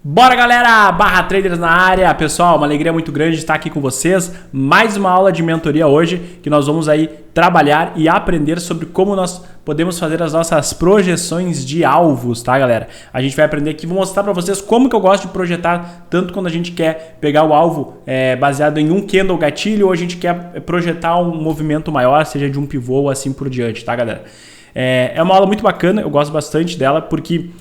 Bora galera, Barra Traders na área, pessoal, uma alegria muito grande estar aqui com vocês, mais uma aula de mentoria hoje, que nós vamos aí trabalhar e aprender sobre como nós podemos fazer as nossas projeções de alvos, tá galera? A gente vai aprender aqui, vou mostrar para vocês como que eu gosto de projetar, tanto quando a gente quer pegar o alvo baseado em um candle gatilho, ou a gente quer projetar um movimento maior, seja de um pivô ou assim por diante, tá galera? É uma aula muito bacana, eu gosto bastante dela, porque,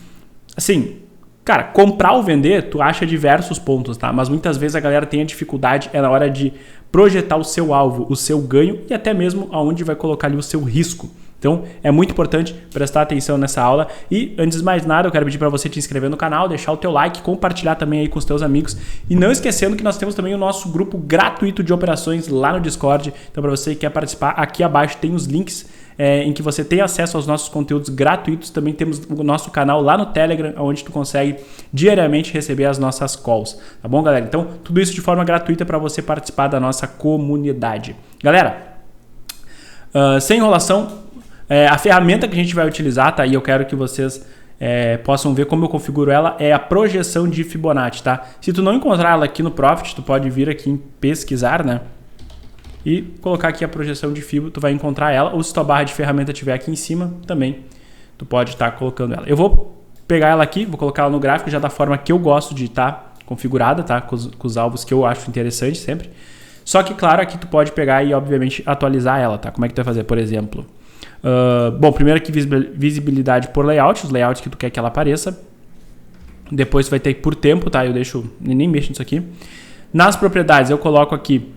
assim... Cara, comprar ou vender, tu acha diversos pontos, tá? Mas muitas vezes a galera tem a dificuldade na hora de projetar o seu alvo, o seu ganho e até mesmo aonde vai colocar ali o seu risco. Então, é muito importante prestar atenção nessa aula. E, antes de mais nada, eu quero pedir para você te inscrever no canal, deixar o teu like, compartilhar também aí com os teus amigos. E não esquecendo que nós temos também o nosso grupo gratuito de operações lá no Discord. Então, para você que quer participar, aqui abaixo tem os links em que você tem acesso aos nossos conteúdos gratuitos. Também temos o nosso canal lá no Telegram, onde tu consegue diariamente receber as nossas calls. Tá bom, galera? Então, tudo isso de forma gratuita para você participar da nossa comunidade. Galera, sem enrolação, a ferramenta que a gente vai utilizar, tá? E eu quero que vocês possam ver como eu configuro ela, é a projeção de Fibonacci, tá? Se tu não encontrar ela aqui no Profit, tu pode vir aqui em pesquisar, né? E colocar aqui a projeção de Fibo, tu vai encontrar ela. Ou se tua barra de ferramenta estiver aqui em cima, também tu pode estar colocando ela. Eu vou pegar ela aqui, vou colocar ela no gráfico já da forma que eu gosto de estar configurada, tá? Com os alvos que eu acho interessante sempre. Só que, claro, aqui tu pode pegar e, obviamente, atualizar ela, tá? Como é que tu vai fazer, por exemplo? Bom, primeiro aqui visibilidade por layout, os layouts que tu quer que ela apareça. Depois tu vai ter por tempo, tá? Eu deixo, nem mexo nisso aqui. Nas propriedades eu coloco aqui,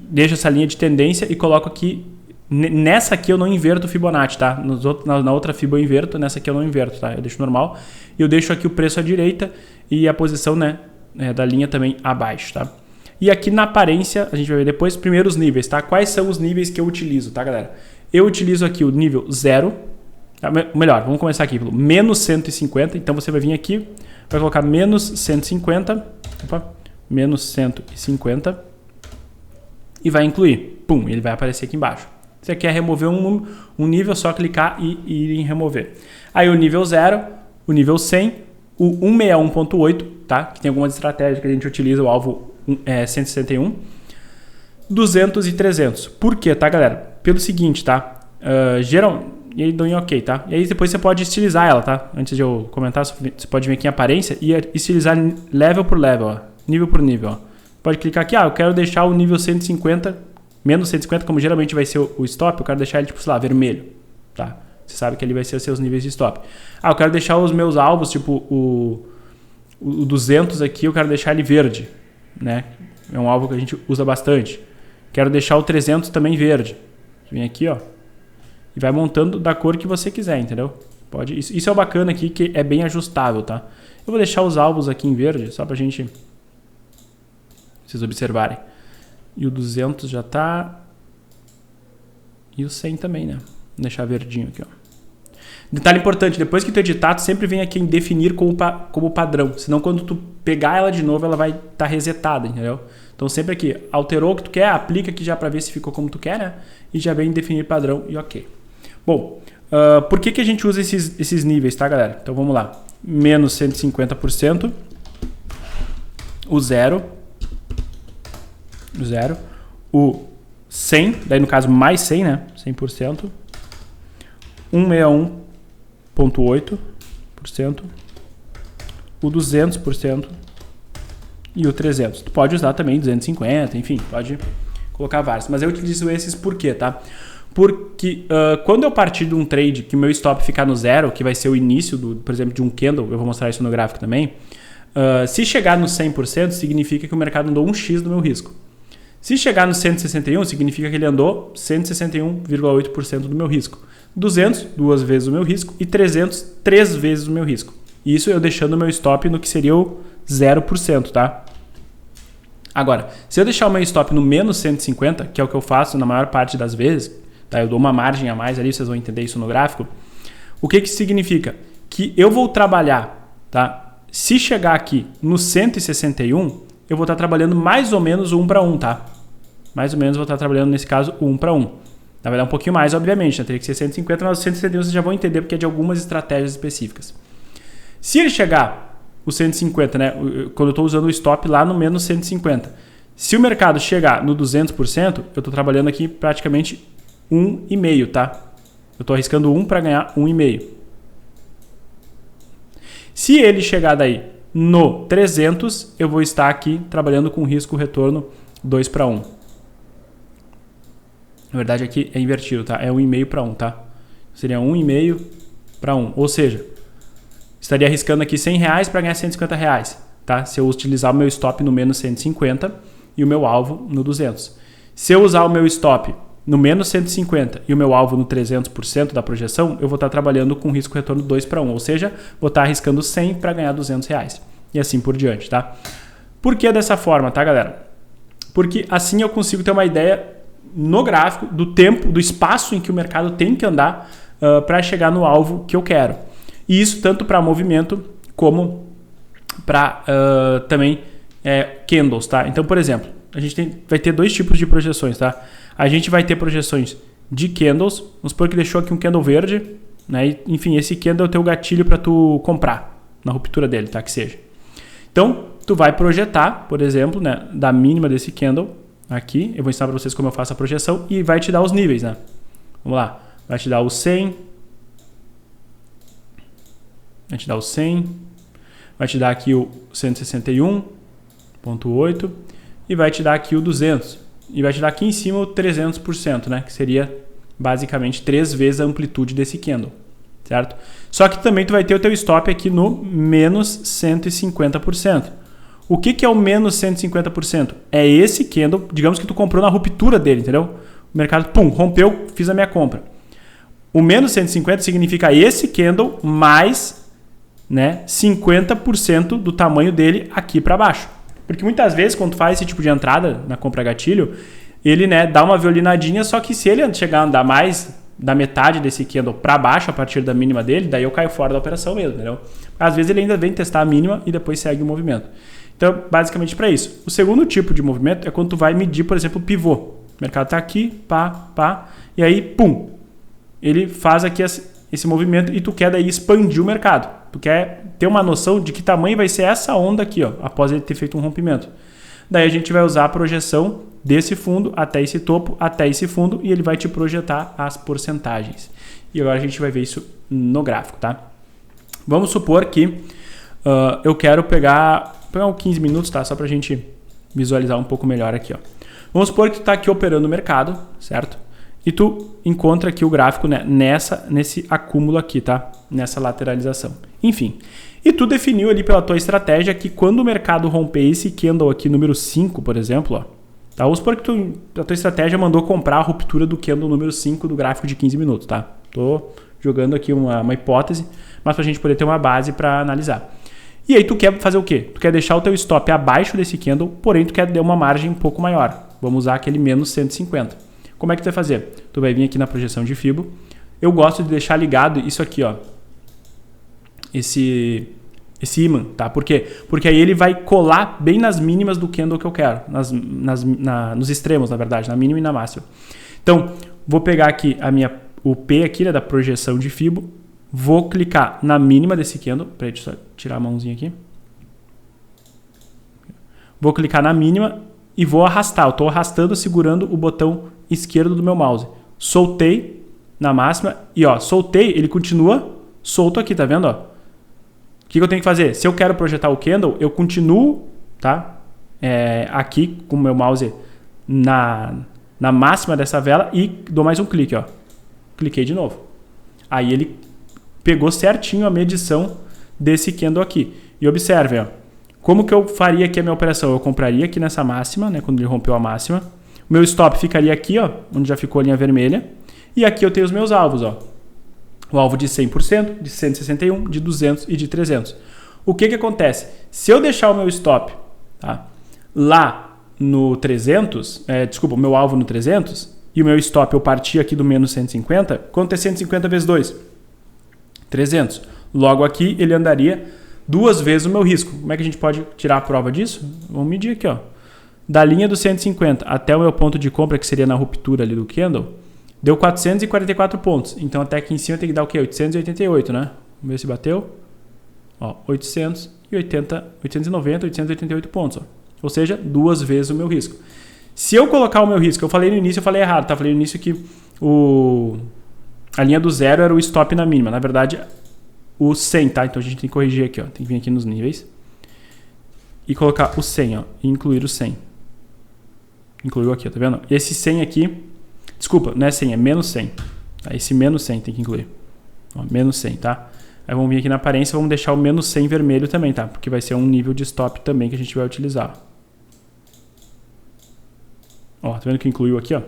deixo essa linha de tendência e coloco aqui, nessa aqui eu não inverto o Fibonacci, tá? Na outra Fibo eu inverto, nessa aqui eu não inverto, tá? Eu deixo normal. E eu deixo aqui o preço à direita e a posição, né, da linha também abaixo, tá? E aqui na aparência, a gente vai ver depois, primeiro os níveis, tá? Quais são os níveis que eu utilizo, tá, galera? Eu utilizo aqui o nível 0, tá? Melhor, vamos começar aqui pelo menos 150. Então você vai vir aqui, vai colocar menos 150, menos 150 e vai incluir. Pum, ele vai aparecer aqui embaixo. Você quer remover um nível, só clicar e ir em remover. Aí o nível 0, o nível 100, o 161.8, tá? Que tem algumas estratégias que a gente utiliza, o alvo 161, 200 e 300. Por quê, tá, galera? Pelo seguinte, tá? E aí dou em OK, tá? E aí depois você pode estilizar ela, tá? Antes de eu comentar, você pode vir aqui em aparência e estilizar level por level, ó. Nível por nível, ó. Pode clicar aqui, eu quero deixar o nível 150, menos 150, como geralmente vai ser o stop, eu quero deixar ele, tipo, sei lá, vermelho, tá? Você sabe que ali vai ser os seus níveis de stop. Eu quero deixar os meus alvos, tipo, o 200 aqui, eu quero deixar ele verde, né? É um alvo que a gente usa bastante. Quero deixar o 300 também verde. Vem aqui, ó, e vai montando da cor que você quiser, entendeu? Isso é o bacana aqui, que é bem ajustável, tá? Eu vou deixar os alvos aqui em verde, só pra gente... vocês observarem. E o 200 já tá. E o 100 também, né? Vou deixar verdinho aqui, ó. Detalhe importante, depois que tu editar, tu sempre vem aqui em definir como padrão. Senão quando tu pegar ela de novo, ela vai estar resetada, entendeu? Então sempre aqui, alterou o que tu quer, aplica aqui já para ver se ficou como tu quer, né? E já vem em definir padrão e OK. Bom, por que a gente usa esses níveis, tá, galera? Então vamos lá. Menos 150%. O 0. O 100, daí no caso mais 100, né? 100%. 161.8%. O 200%. E o 300. Tu pode usar também 250, enfim, pode colocar vários. Mas eu utilizo esses por quê, tá? Porque quando eu partir de um trade que o meu stop ficar no 0, que vai ser o início, por exemplo, de um candle, eu vou mostrar isso no gráfico também, se chegar no 100%, significa que o mercado andou 1x do meu risco. Se chegar no 161, significa que ele andou 161,8% do meu risco. 200, 2 vezes o meu risco. E 300, 3 vezes o meu risco. Isso eu deixando o meu stop no que seria o 0%, tá? Agora, se eu deixar o meu stop no menos 150, que é o que eu faço na maior parte das vezes, tá? Eu dou uma margem a mais ali, vocês vão entender isso no gráfico. O que significa? Que eu vou trabalhar, tá? Se chegar aqui no 161... eu vou estar trabalhando mais ou menos o 1 para 1, tá? Mais ou menos vou estar trabalhando, nesse caso, o 1 para 1. Vai dar um pouquinho mais, obviamente, né? Teria que ser 150, mas 171 vocês já vão entender porque é de algumas estratégias específicas. Se ele chegar o 150, né? Quando eu estou usando o stop lá no menos 150. Se o mercado chegar no 200%, eu estou trabalhando aqui praticamente 1,5, tá? Eu estou arriscando 1 para ganhar 1,5. Se ele chegar daí no 300, eu vou estar aqui trabalhando com risco-retorno 2 para 1. Na verdade aqui é invertido, tá? É 1,5 para 1, tá? Seria 1,5 para 1. Ou seja, estaria arriscando aqui R$100 para ganhar R$150, tá? Se eu utilizar o meu stop no menos 150 e o meu alvo no 200. Se eu usar o meu stop no menos 150 e o meu alvo no 300% da projeção, eu vou estar trabalhando com risco retorno 2 para 1, ou seja, vou estar arriscando 100 para ganhar R$200 e assim por diante, tá? Por que dessa forma, tá, galera? Porque assim eu consigo ter uma ideia no gráfico do tempo, do espaço em que o mercado tem que andar para chegar no alvo que eu quero. E isso tanto para movimento como para também candles, tá? Então, por exemplo, a gente vai ter dois tipos de projeções, tá? A gente vai ter projeções de candles, vamos supor que deixou aqui um candle verde, né? E, enfim, esse candle é o teu gatilho para tu comprar na ruptura dele, tá? Que seja. Então, tu vai projetar, por exemplo, né, da mínima desse candle aqui, eu vou ensinar para vocês como eu faço a projeção e vai te dar os níveis, né? Vamos lá, vai te dar o 100, vai te dar o 100, vai te dar aqui o 161,8 e vai te dar aqui o 200. E vai te dar aqui em cima o 300%, né? Que seria basicamente 3 vezes a amplitude desse candle, certo? Só que também tu vai ter o teu stop aqui no menos 150%. O que é o menos 150%? É esse candle, digamos que tu comprou na ruptura dele, entendeu? O mercado, pum, rompeu, fiz a minha compra. O menos 150 significa esse candle mais, né, 50% do tamanho dele aqui para baixo. Porque muitas vezes, quando tu faz esse tipo de entrada na compra gatilho, ele, né, dá uma violinadinha, só que se ele chegar a andar mais da metade desse candle para baixo, a partir da mínima dele, daí eu caio fora da operação mesmo, entendeu? Às vezes ele ainda vem testar a mínima e depois segue o movimento. Então, basicamente para isso. O segundo tipo de movimento é quando tu vai medir, por exemplo, o pivô. O mercado está aqui, pá, e aí, pum, ele faz aqui esse movimento e tu quer daí expandir o mercado. Tu quer ter uma noção de que tamanho vai ser essa onda aqui, ó, após ele ter feito um rompimento. Daí a gente vai usar a projeção desse fundo até esse topo, até esse fundo, e ele vai te projetar as porcentagens. E agora a gente vai ver isso no gráfico, tá? Vamos supor que eu quero pegar uns 15 minutos, tá? Só pra gente visualizar um pouco melhor aqui, ó. Vamos supor que tu tá aqui operando o mercado, certo? E tu encontra aqui o gráfico, né, nesse acúmulo aqui, tá? Nessa lateralização. Enfim. E tu definiu ali pela tua estratégia que quando o mercado romper esse candle aqui, número 5, por exemplo, ó, tá? Vamos supor que a tua estratégia mandou comprar a ruptura do candle número 5 do gráfico de 15 minutos, tá? Tô jogando aqui uma hipótese, mas pra gente poder ter uma base para analisar. E aí tu quer fazer o quê? Tu quer deixar o teu stop abaixo desse candle, porém tu quer dar uma margem um pouco maior. Vamos usar aquele menos 150. Como é que tu vai fazer? Tu vai vir aqui na projeção de Fibo. Eu gosto de deixar ligado isso aqui, ó. Esse ímã, tá? Por quê? Porque aí ele vai colar bem nas mínimas do candle que eu quero. Nos extremos, na verdade. Na mínima e na máxima. Então, vou pegar aqui o P aqui, né, da projeção de Fibo. Vou clicar na mínima desse candle. Peraí, deixa eu só tirar a mãozinha aqui. Vou clicar na mínima e vou arrastar. Eu estou arrastando, segurando o botão esquerdo do meu mouse. Soltei na máxima e, ó, soltei, ele continua solto aqui, tá vendo, ó? O que eu tenho que fazer? Se eu quero projetar o candle, eu continuo, tá? Aqui com o meu mouse na máxima dessa vela e dou mais um clique, ó. Cliquei de novo. Aí ele pegou certinho a medição desse candle aqui. E observe, ó. Como que eu faria aqui a minha operação? Eu compraria aqui nessa máxima, né, quando ele rompeu a máxima. O meu stop ficaria aqui, ó, onde já ficou a linha vermelha. E aqui eu tenho os meus alvos, ó. O alvo de 100%, de 161, de 200 e de 300. O que acontece? Se eu deixar o meu stop, tá, lá no 300, o meu alvo no 300, e o meu stop eu partir aqui do menos 150, quanto é 150 vezes 2? 300. Logo aqui ele andaria 2 vezes o meu risco. Como é que a gente pode tirar a prova disso? Vamos medir aqui, ó. Da linha do 150 até o meu ponto de compra, que seria na ruptura ali do candle, deu 444 pontos. Então até aqui em cima tem que dar o quê? 888, né? Vamos ver se bateu. Ó, 890, 888 pontos. Ó. Ou seja, 2 vezes o meu risco. Se eu colocar o meu risco, eu falei no início, eu falei errado, tá? Falei no início que a linha do 0 era o stop na mínima. Na verdade, o 100, tá? Então a gente tem que corrigir aqui, ó. Tem que vir aqui nos níveis e colocar o 100, ó. E incluir o 100. Incluiu aqui, ó, tá vendo? Esse 100 aqui, desculpa, não é 100, é menos 100. Tá? Esse menos 100 tem que incluir. Ó, menos 100, tá? Aí vamos vir aqui na aparência e vamos deixar o menos 100 vermelho também, tá? Porque vai ser um nível de stop também que a gente vai utilizar. Ó, tá vendo que incluiu aqui, ó?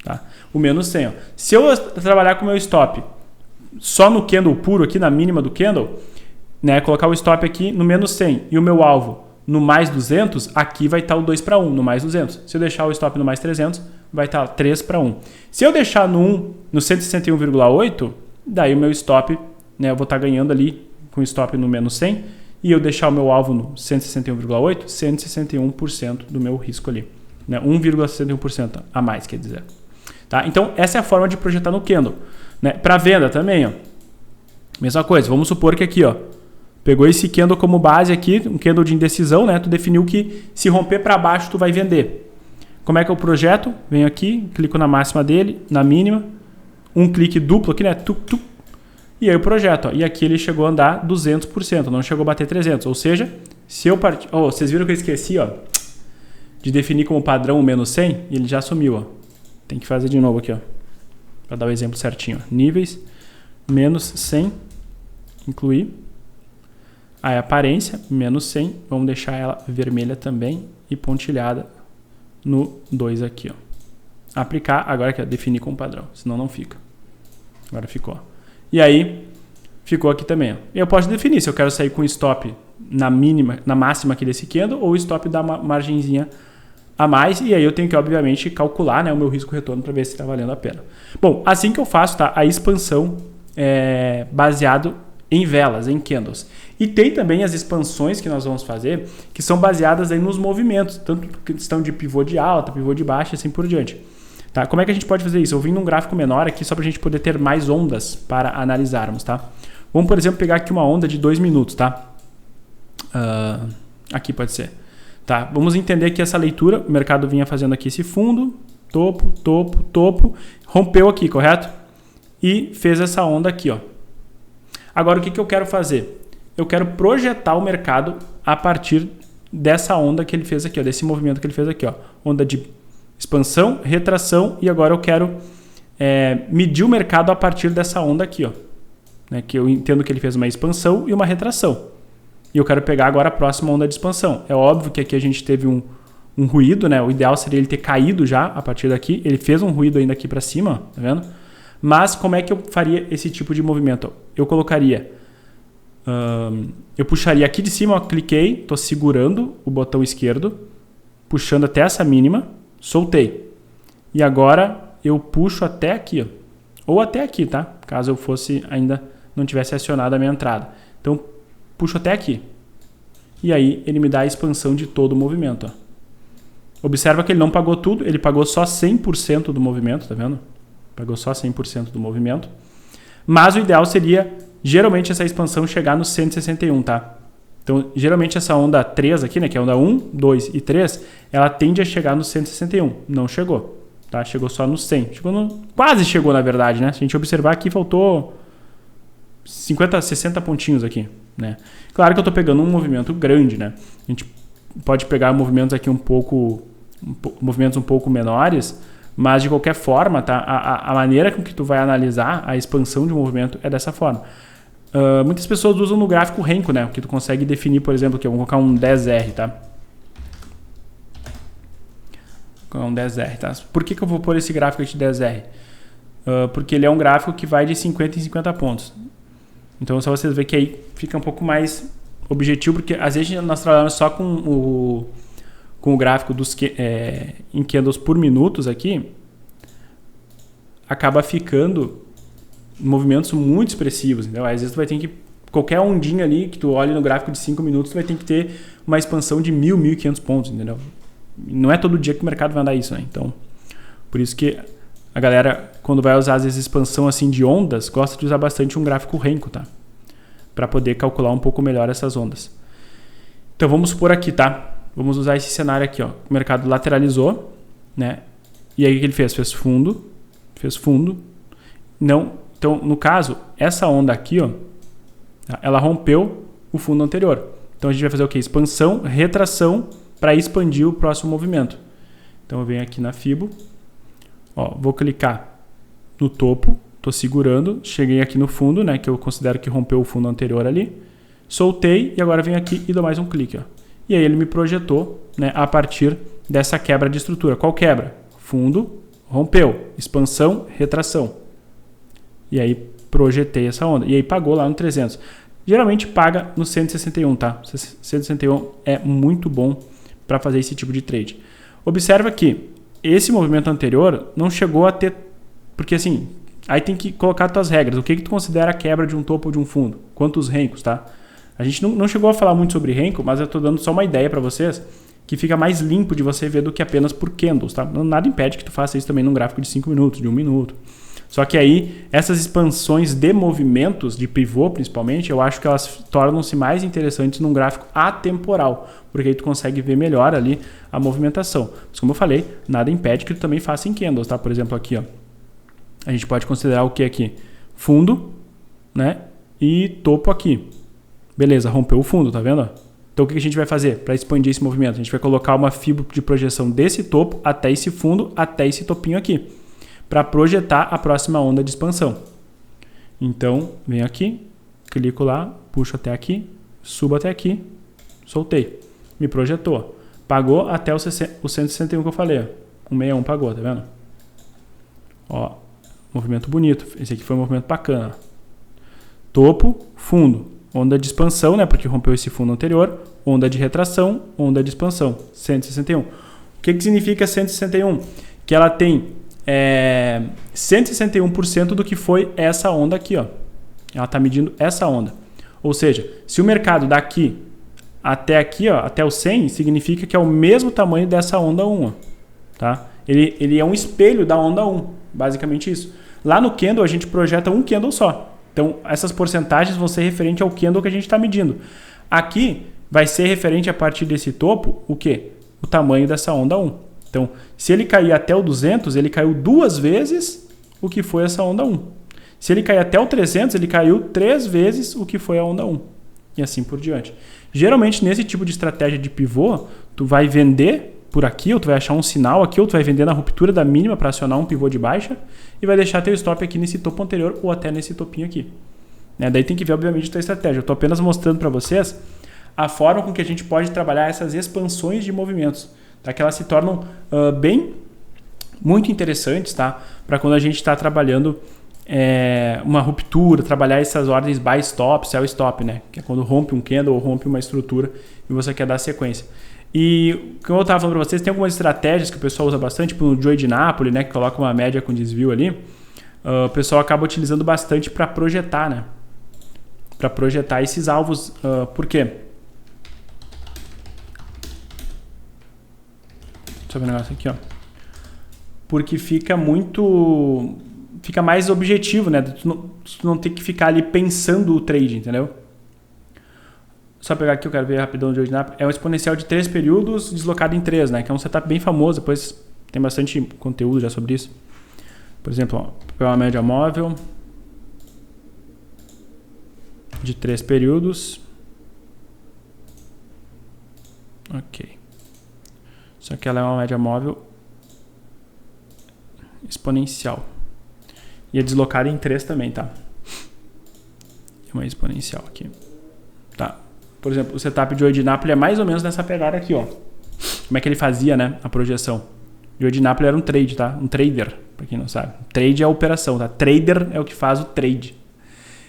Tá? O menos 100, ó. Se eu trabalhar com o meu stop só no candle puro aqui, na mínima do candle, né? Colocar o stop aqui no menos 100 e o meu alvo no mais 200, aqui vai estar o 2 para 1, no mais 200. Se eu deixar o stop no mais 300, vai estar 3 para 1. Se eu deixar no 1, no 161,8, daí o meu stop, né, eu vou estar ganhando ali com o stop no menos 100, e eu deixar o meu alvo no 161,8, 161% do meu risco ali. Né, 1,61% a mais, quer dizer. Tá? Então, essa é a forma de projetar no candle. Né? Para venda também, ó, mesma coisa. Vamos supor que aqui, ó, pegou esse candle como base aqui, um candle de indecisão, né? Tu definiu que se romper para baixo, tu vai vender. Como é que eu projeto? Venho aqui, clico na máxima dele, na mínima, um clique duplo aqui, né? E aí eu projeto, ó. E aqui ele chegou a andar 200%, não chegou a bater 300. Ou seja, se eu partir... Oh, vocês viram que eu esqueci, ó, de definir como padrão o menos 100? E ele já sumiu, ó. Tem que fazer de novo aqui, ó, para dar o exemplo certinho. Ó. Níveis, menos 100, incluir. Aí aparência, menos 100, vamos deixar ela vermelha também e pontilhada no 2 aqui, ó. Aplicar, agora aqui, ó, definir com padrão, senão não fica. Agora ficou. E aí, ficou aqui também, ó. Eu posso definir se eu quero sair com stop na mínima, na máxima aqui desse candle ou stop da margenzinha a mais, e aí eu tenho que, obviamente, calcular, né, o meu risco-retorno para ver se está valendo a pena. Bom, assim que eu faço, tá, a expansão é baseado em velas, em candles. E tem também as expansões que nós vamos fazer, que são baseadas aí nos movimentos, tanto questão de pivô de alta, pivô de baixa e assim por diante. Tá? Como é que a gente pode fazer isso? Eu vim num gráfico menor aqui só para a gente poder ter mais ondas para analisarmos. Tá? Vamos, por exemplo, pegar aqui uma onda de 2 minutos. Tá? Aqui pode ser. Tá? Vamos entender que essa leitura, o mercado vinha fazendo aqui esse fundo, topo, topo, topo, rompeu aqui, correto? E fez essa onda aqui, ó. Agora, o que eu quero fazer? Eu quero projetar o mercado a partir dessa onda que ele fez aqui, ó, desse movimento que ele fez aqui. Ó. Onda de expansão, retração, e agora eu quero medir o mercado a partir dessa onda aqui. Ó, né, que eu entendo que ele fez uma expansão e uma retração. E eu quero pegar agora a próxima onda de expansão. É óbvio que aqui a gente teve um ruído, né? O ideal seria ele ter caído já a partir daqui. Ele fez um ruído ainda aqui para cima, ó, tá vendo? Mas como é que eu faria esse tipo de movimento? Eu colocaria, eu puxaria aqui de cima, ó, cliquei, estou segurando o botão esquerdo, puxando até essa mínima, soltei. E agora eu puxo até aqui, ó, ou até aqui, tá? Caso eu fosse ainda não tivesse acionado a minha entrada. Então, puxo até aqui. E aí ele me dá a expansão de todo o movimento. Ó. Observa que ele não pagou tudo, ele pagou só 100% do movimento, tá vendo? Pagou só 100% do movimento. Mas o ideal seria, geralmente, essa expansão chegar no 161, tá? Então, geralmente essa onda 3 aqui, né, que é a onda 1, 2 e 3, ela tende a chegar no 161. Não chegou, tá? Chegou só no 100. Quase chegou, na verdade, né? Se a gente observar aqui, faltou 50, 60 pontinhos aqui, né? Claro que eu estou pegando um movimento grande, né? A gente pode pegar movimentos aqui movimentos um pouco menores, mas de qualquer forma, tá? A maneira com que tu vai analisar a expansão de um movimento é dessa forma. Muitas pessoas usam no gráfico Renko, né? Que tu consegue definir, por exemplo, que eu vou colocar um 10R, tá? Um 10R, tá? Por que eu vou pôr esse gráfico aqui de 10R? Porque ele é um gráfico que vai de 50 em 50 pontos. Então, só vocês verem que aí fica um pouco mais objetivo, porque às vezes nós trabalhamos só com o gráfico em candles por minutos aqui, acaba ficando movimentos muito expressivos. Então, às vezes tu vai ter que, qualquer ondinha ali que tu olhe no gráfico de 5 minutos, tu vai ter que ter uma expansão de 1.000, 1.500 pontos, entendeu? Não é todo dia que o mercado vai andar isso, né? Então, por isso que a galera, quando vai usar às vezes expansão assim de ondas, gosta de usar bastante um gráfico Renko, tá? para poder calcular um pouco melhor essas ondas. Então vamos supor aqui, tá? Vamos usar esse cenário aqui, ó. O mercado lateralizou, né? E aí o que ele fez? Fez fundo. Não. Então, no caso, essa onda aqui, ó, ela rompeu o fundo anterior. Então a gente vai fazer o quê? Expansão, retração para expandir o próximo movimento. Então eu venho aqui na Fibo, ó, vou clicar no topo, estou segurando, cheguei aqui no fundo, né, que eu considero que rompeu o fundo anterior ali, soltei e agora venho aqui e dou mais um clique, ó. E aí ele me projetou, né, a partir dessa quebra de estrutura. Qual quebra? Fundo, rompeu, expansão, retração. E aí projetei essa onda. E aí pagou lá no 300. Geralmente paga no 161, tá? 161 é muito bom para fazer esse tipo de trade. Observa que esse movimento anterior não chegou a ter... Porque assim, aí tem que colocar as tuas regras. O que tu considera a quebra de um topo ou de um fundo? Quantos Renkos, tá? A gente não chegou a falar muito sobre Renko, mas eu estou dando só uma ideia para vocês que fica mais limpo de você ver do que apenas por candles, tá? Nada impede que tu faça isso também num gráfico de 5 minutos, de 1 minuto. Só que aí, essas expansões de movimentos, de pivô principalmente, eu acho que elas tornam-se mais interessantes num gráfico atemporal, porque aí tu consegue ver melhor ali a movimentação. Mas como eu falei, nada impede que tu também faça em candles, tá? Por exemplo, aqui, ó, a gente pode considerar o que aqui? Fundo, né? E topo aqui. Beleza, rompeu o fundo, tá vendo? Então o que a gente vai fazer para expandir esse movimento? A gente vai colocar uma fibra de projeção desse topo até esse fundo, até esse topinho aqui, para projetar a próxima onda de expansão. Então, venho aqui, clico lá, puxo até aqui, subo até aqui, soltei. Me projetou. Pagou até o 161 que eu falei. Ó. 161 pagou, tá vendo? Ó, movimento bonito. Esse aqui foi um movimento bacana. Topo, fundo. Onda de expansão, né? Porque rompeu esse fundo anterior. Onda de retração, onda de expansão. 161. O que significa 161? Que ela tem 161% do que foi essa onda aqui, ó. Ela está medindo essa onda. Ou seja, se o mercado daqui até aqui, ó, até o 100, significa que é o mesmo tamanho dessa onda 1, ó, tá? Ele é um espelho da onda 1, basicamente isso. Lá no candle a gente projeta um candle só. Então essas porcentagens vão ser referente ao candle que a gente está medindo. Aqui vai ser referente a partir desse topo o quê? O tamanho dessa onda 1. Então, se ele cair até o 200, ele caiu 2 vezes o que foi essa onda 1. Se ele cair até o 300, ele caiu 3 vezes o que foi a onda 1. E assim por diante. Geralmente, nesse tipo de estratégia de pivô, tu vai vender por aqui, ou tu vai achar um sinal aqui, ou tu vai vender na ruptura da mínima para acionar um pivô de baixa e vai deixar teu stop aqui nesse topo anterior ou até nesse topinho aqui. Né? Daí tem que ver, obviamente, a tua estratégia. Eu estou apenas mostrando para vocês a forma com que a gente pode trabalhar essas expansões de movimentos. Tá? Que elas se tornam muito interessantes, tá? Para quando a gente está trabalhando uma ruptura, trabalhar essas ordens buy stop, sell stop, né? Que é quando rompe um candle ou rompe uma estrutura e você quer dar sequência. E como eu estava falando para vocês, tem algumas estratégias que o pessoal usa bastante, tipo no Joy de Napoli, né? Que coloca uma média com desvio ali. O pessoal acaba utilizando bastante para projetar, né? Para projetar esses alvos. Por quê? Deixa eu ver um negócio aqui, ó. Porque fica mais objetivo, né? Tu não tem que ficar ali pensando o trade, entendeu? Só pegar aqui, eu quero ver rapidão de hoje. É um exponencial de 3 períodos deslocado em 3, né? Que é um setup bem famoso, depois tem bastante conteúdo já sobre isso. Por exemplo, ó, pegar uma média móvel de 3 períodos. Ok. Só que ela é uma média móvel exponencial. E é deslocada em 3 também, tá? É uma exponencial aqui. Tá. Por exemplo, o setup de Joy de Napoli é mais ou menos nessa pegada aqui, ó. Como é que ele fazia, né? A projeção. Joy de Napoli era um trade, tá? Um trader, pra quem não sabe. Trade é a operação, tá? Trader é o que faz o trade.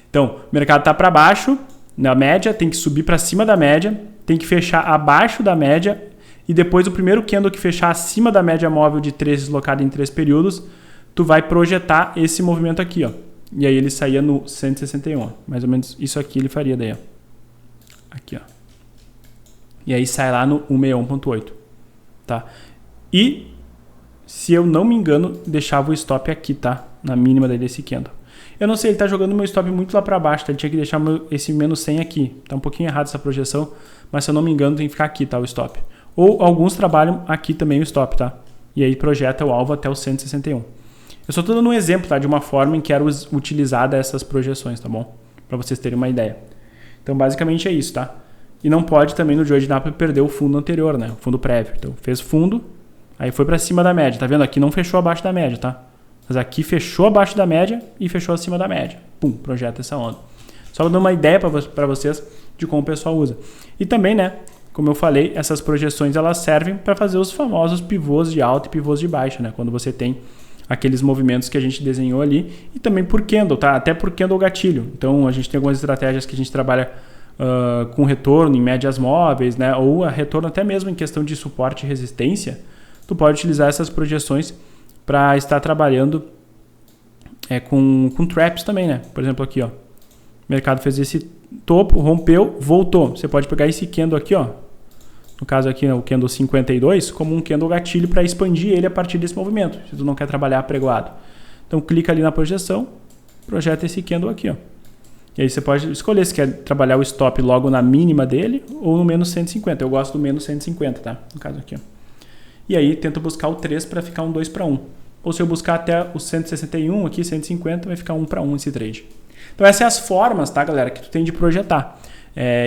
Então, o mercado tá para baixo, na média, tem que subir para cima da média, tem que fechar abaixo da média. E depois o primeiro candle que fechar acima da média móvel de 3 deslocado em 3 períodos, tu vai projetar esse movimento aqui, ó. E aí ele saía no 161, ó. Mais ou menos isso aqui ele faria daí, ó. Aqui, ó. E aí sai lá no 161.8, tá? E, se eu não me engano, deixava o stop aqui, tá? Na mínima daí desse candle. Eu não sei, ele tá jogando meu stop muito lá para baixo, tá? Ele tinha que deixar esse menos 100 aqui. Tá um pouquinho errado essa projeção, mas se eu não me engano tem que ficar aqui, tá? O stop. Ou alguns trabalham aqui também o stop, tá? E aí projeta o alvo até o 161. Eu só tô dando um exemplo, tá? De uma forma em que era utilizada essas projeções, tá bom? Para vocês terem uma ideia. Então basicamente é isso, tá? E não pode também no Joe de Napoli perder o fundo anterior, né? O fundo prévio. Então fez fundo, aí foi para cima da média. Tá vendo? Aqui não fechou abaixo da média, tá? Mas aqui fechou abaixo da média e fechou acima da média. Pum, projeta essa onda. Só dando uma ideia para vocês de como o pessoal usa. E também, né? Como eu falei, essas projeções elas servem para fazer os famosos pivôs de alta e pivôs de baixa, né? Quando você tem aqueles movimentos que a gente desenhou ali. E também por candle, tá? Até por candle gatilho. Então a gente tem algumas estratégias que a gente trabalha com retorno em médias móveis, né? Ou a retorno até mesmo em questão de suporte e resistência. Tu pode utilizar essas projeções para estar trabalhando com traps também, né? Por exemplo, aqui, ó. O mercado fez esse topo, rompeu, voltou. Você pode pegar esse candle aqui, ó. No caso aqui, o candle 52, como um candle gatilho para expandir ele a partir desse movimento, se tu não quer trabalhar pregoado. Então, clica ali na projeção, projeta esse candle aqui, ó. E aí você pode escolher se quer trabalhar o stop logo na mínima dele ou no menos 150. Eu gosto do menos 150, tá? No caso aqui, ó. E aí tento buscar o 3 para ficar um 2 para 1. Ou se eu buscar até o 161 aqui, 150, vai ficar 1 para 1 esse trade. Então essas são as formas, tá, galera, que tu tem de projetar.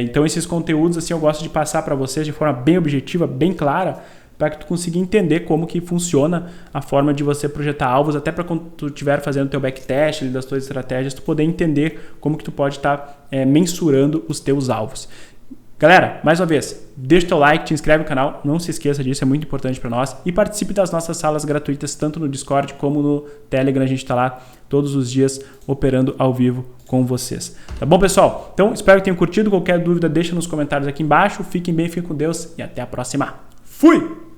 Então esses conteúdos assim eu gosto de passar para vocês de forma bem objetiva, bem clara, para que tu consiga entender como que funciona a forma de você projetar alvos, até para quando tu estiver fazendo o teu backtest das tuas estratégias, tu poder entender como que tu pode estar mensurando os teus alvos. Galera, mais uma vez, deixa o teu like, te inscreve no canal, não se esqueça disso, é muito importante para nós. E participe das nossas salas gratuitas, tanto no Discord como no Telegram, a gente está lá todos os dias operando ao vivo com vocês. Tá bom, pessoal? Então, espero que tenham curtido. Qualquer dúvida, deixa nos comentários aqui embaixo. Fiquem bem, fiquem com Deus e até a próxima. Fui!